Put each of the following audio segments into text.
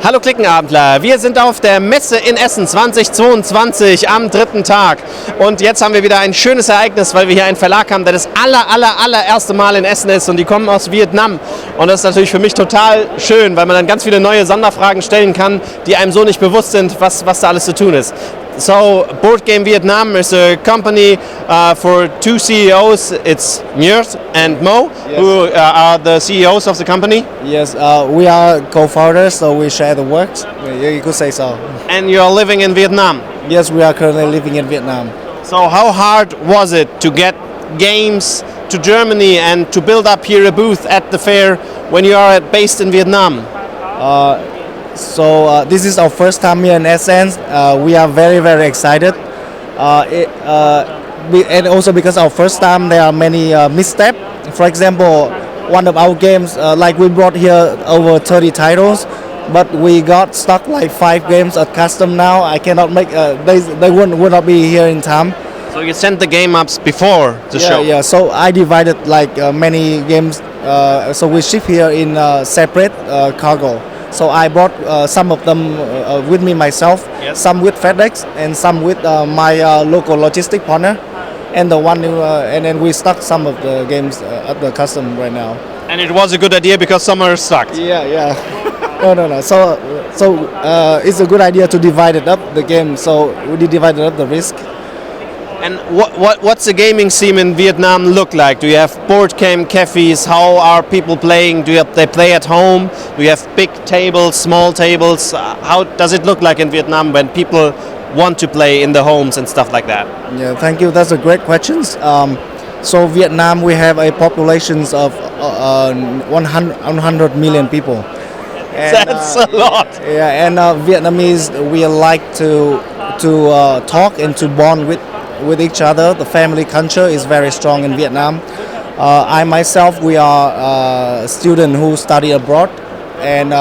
Hallo Klickenabendler, wir sind auf der Messe in Essen 2022 am dritten Tag und jetzt haben wir wieder ein schönes Ereignis, weil wir hier einen Verlag haben, der das allererste Mal in Essen ist und die kommen aus Vietnam und das ist natürlich für mich total schön, weil man dann ganz viele neue Sonderfragen stellen kann, die einem so nicht bewusst sind, was da alles zu tun ist. So, Boardgame Vietnam is a company for two CEOs. It's Nhiert and Mo, yes. Who are the CEOs of the company. Yes, we are co-founders, so we share the work. You could say so. And you are living in Vietnam? Yes, we are currently living in Vietnam. So how hard was it to get games to Germany and to build up here a booth at the fair when you are based in Vietnam? So this is our first time here in Essen. We are very excited. And also because our first time there are many missteps. For example, one of our games, like we brought here over 30 titles, but we got stuck like 5 games at custom now. I cannot make, they would not be here in time. So you sent the game ups before the show? Yeah, so I divided like many games, so we ship here in separate cargo. So I brought some of them with me myself, yes. Some with FedEx and some with my local logistic partner, and the one and then we stuck some of the games at the custom right now. And it was a good idea because some are stuck. Yeah. No. So it's a good idea to divide it up the game. So we divided up the risk. And what's the gaming scene in Vietnam look like? Do you have board game cafes? How are people playing? They play at home? Do you have big tables, small tables? How does it look like in Vietnam when people want to play in the homes and stuff like that? Yeah, thank you. That's a great question. So Vietnam, we have a population of 100 million people. And, that's a lot. Yeah, and Vietnamese, we like to talk and to bond with each other. The family culture is very strong in Vietnam. I myself, we are a student who study abroad, and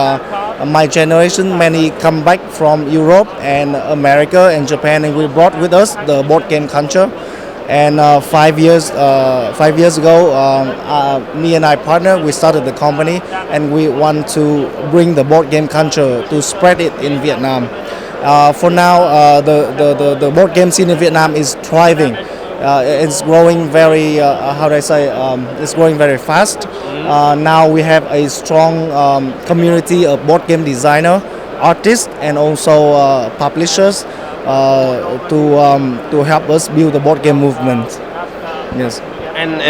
my generation, many come back from Europe and America and Japan, and we brought with us the board game culture. And 5 years ago, me and my partner, we started the company, and we want to bring the board game culture to spread it in Vietnam. For now, the board game scene in Vietnam is thriving. It's growing very, it's growing very fast. Now we have a strong community of board game designer, artists, and also publishers to help us build the board game movement. Yes. And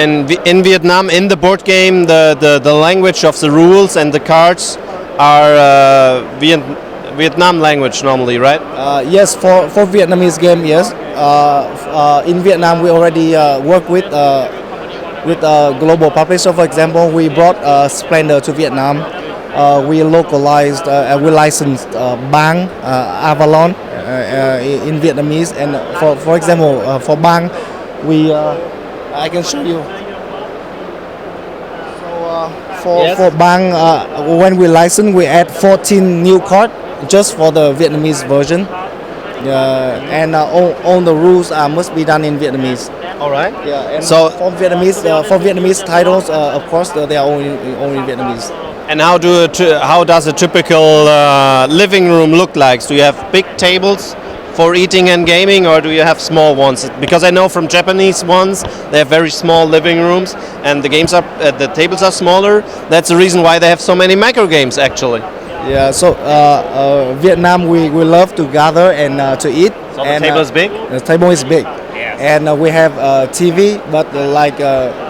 in Vietnam, in the board game, the language of the rules and the cards are Vietnam language normally, right? Yes, for Vietnamese game, yes. In Vietnam, we already work with a global publisher. For example, we brought Splendor to Vietnam. We localized, we licensed Bang, Avalon in Vietnamese. And for example, for Bang, we I can show you. So for Bang, when we license, we add 14 new cards. Just for the Vietnamese version, and all the rules must be done in Vietnamese. All right. Yeah. And so for Vietnamese titles, of course, they are only Vietnamese. And how does a typical living room look like? Do you have big tables for eating and gaming, or do you have small ones? Because I know from Japanese ones, they have very small living rooms, and the tables are smaller. That's the reason why they have so many micro games, actually. Yeah, so Vietnam, we love to gather and to eat. So the table is big? The table is big. Yes. And we have TV, but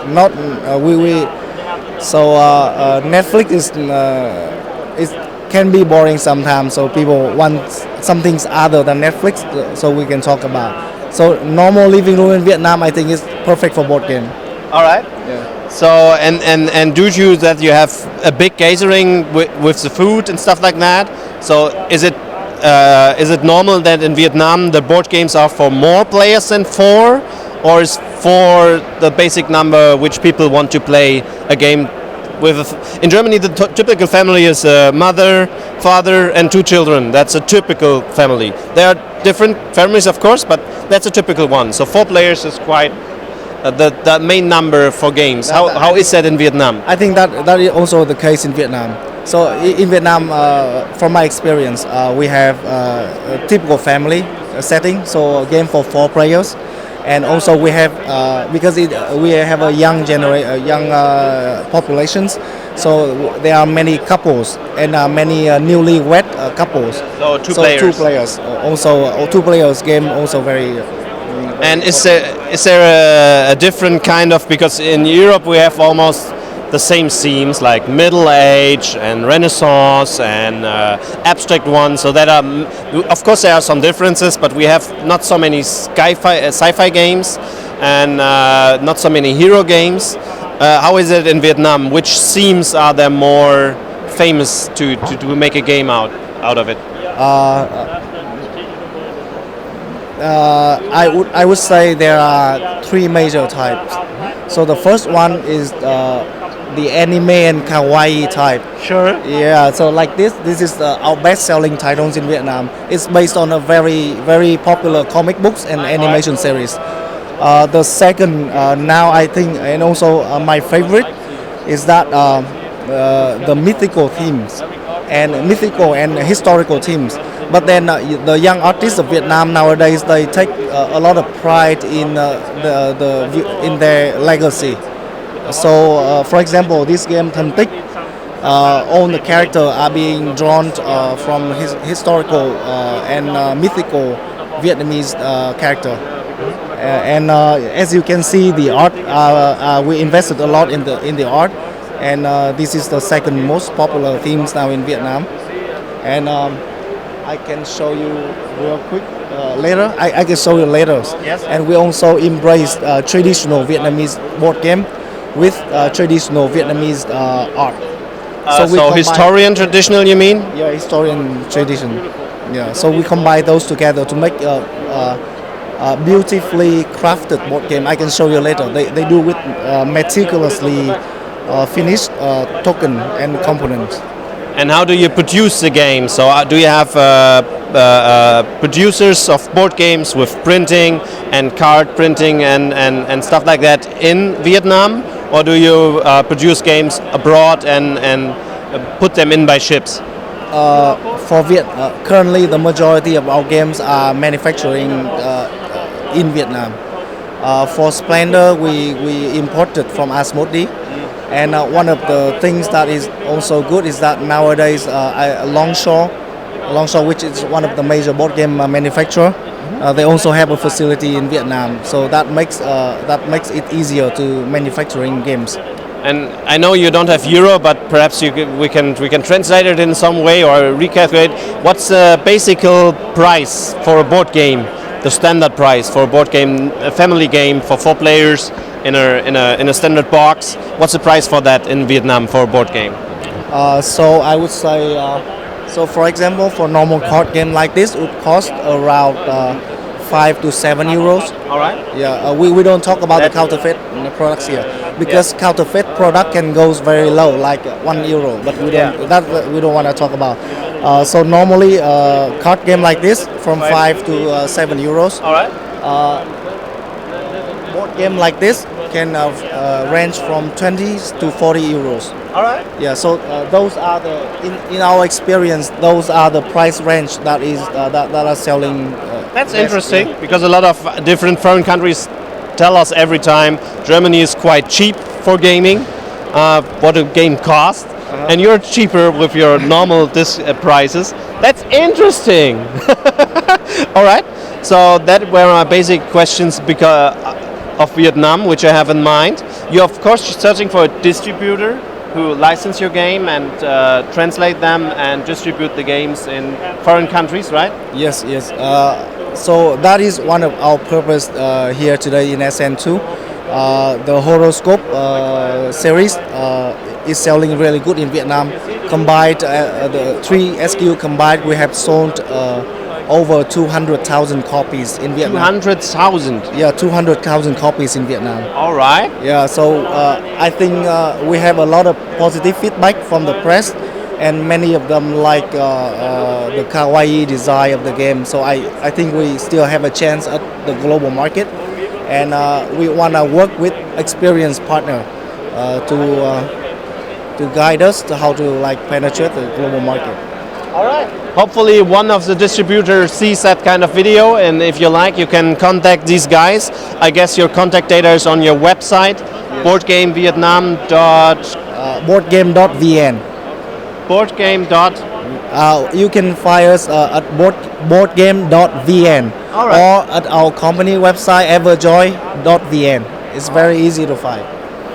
not Netflix is can be boring sometimes, so people want some things other than Netflix, so we can talk about. So normal living room in Vietnam, I think is perfect for board game. All right. Yeah. So and due to that you have a big gathering with the food and stuff like that. So is it normal that in Vietnam the board games are for more players than 4, or is 4 the basic number which people want to play a game with? In Germany, the typical family is a mother, father, and 2 children. That's a typical family. There are different families, of course, but that's a typical one. So 4 players is quite the main number for games. How is that in Vietnam? I think that is also the case in Vietnam. So in Vietnam, from my experience, we have a typical family setting, so a game for 4 players, and also we have because we have a young populations, so there are many couples and many newlywed couples. So two So players. 2 players, also 2 players game also very. And is there a different kind of, because in Europe we have almost the same themes like middle age and Renaissance and abstract ones. So that are, of course, there are some differences, but we have not so many sci-fi games and not so many hero games. How is it in Vietnam? Which themes are there more famous to make a game out of it? I would say there are 3 major types. So the first one is the anime and kawaii type. Sure. Yeah, so like this is our best-selling titles in Vietnam. It's based on a very popular comic books and animation series. The second now I think, and also my favorite, is that the mythical themes and historical themes. But then the young artists of Vietnam nowadays, they take a lot of pride in in their legacy. So, for example, this game Thân Tích, all the characters are being drawn from historical and mythical Vietnamese character. And as you can see, the art we invested a lot in the art, and this is the second most popular themes now in Vietnam. And I can show you real quick later. I can show you later. Yes. And we also embrace traditional Vietnamese board game with traditional Vietnamese art. So combine- historian traditional, you mean? Yeah, historian tradition. Yeah, so we combine those together to make a beautifully crafted board game. I can show you later. They do with meticulously finished token and components. And how do you produce the game? So do you have producers of board games with printing and card printing and stuff like that in Vietnam? Or do you produce games abroad and put them in by ships? Currently the majority of our games are manufacturing in Vietnam. For Splendor, we imported from Asmodee. And one of the things that is also good is that nowadays Longshore, which is one of the major board game manufacturer, they also have a facility in Vietnam. So that makes it easier to manufacturing games. And I know you don't have euro, but perhaps we can translate it in some way or recalculate. What's the basic price for a board game? The standard price for a board game, a family game for 4 players in a standard box. What's the price for that in Vietnam for a board game? So I would say, so for example, for normal card game like this, it would cost around 5 to 7 euros. All right. Yeah, we don't talk about the counterfeit products here, because counterfeit product can go very low, like 1 euro. But we don't want to talk about. So normally, card game like this from 5 to 7 euros. All right. Board game like this can range from 20 to 40 euros. All right. Yeah, so those are in our experience, those are the price range that are selling. That's best. interesting, Yeah. because a lot of different foreign countries tell us every time Germany is quite cheap for gaming, what a game costs, and you're cheaper with your normal prices. That's interesting. All right. So that were my basic questions because of Vietnam, which I have in mind. You're of course searching for a distributor who license your game and translate them and distribute the games in foreign countries, right? Yes. So that is one of our purpose here today in Essen too. The horoscope series is selling really good in Vietnam. Combined, the 3 SKU combined, we have sold over 200,000 copies in Vietnam. 200,000. Yeah, 200,000 copies in Vietnam. All right. Yeah, so I think we have a lot of positive feedback from the press, and many of them like the kawaii design of the game. So I think we still have a chance at the global market, and we want to work with experienced partner guide us to how to like penetrate the global market. All right. Hopefully one of the distributors sees that kind of video, and if you like, you can contact these guys. I guess your contact data is on your website, boardgamevietnam. Boardgame.vn. Boardgame. You can find us at boardgame.vn All right. or at our company website everjoy.vn. It's very easy to find.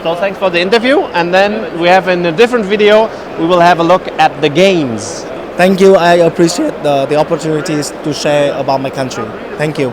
So thanks for the interview, and then we have in a different video, we will have a look at the games. Thank you. I appreciate the opportunities to share about my country. Thank you.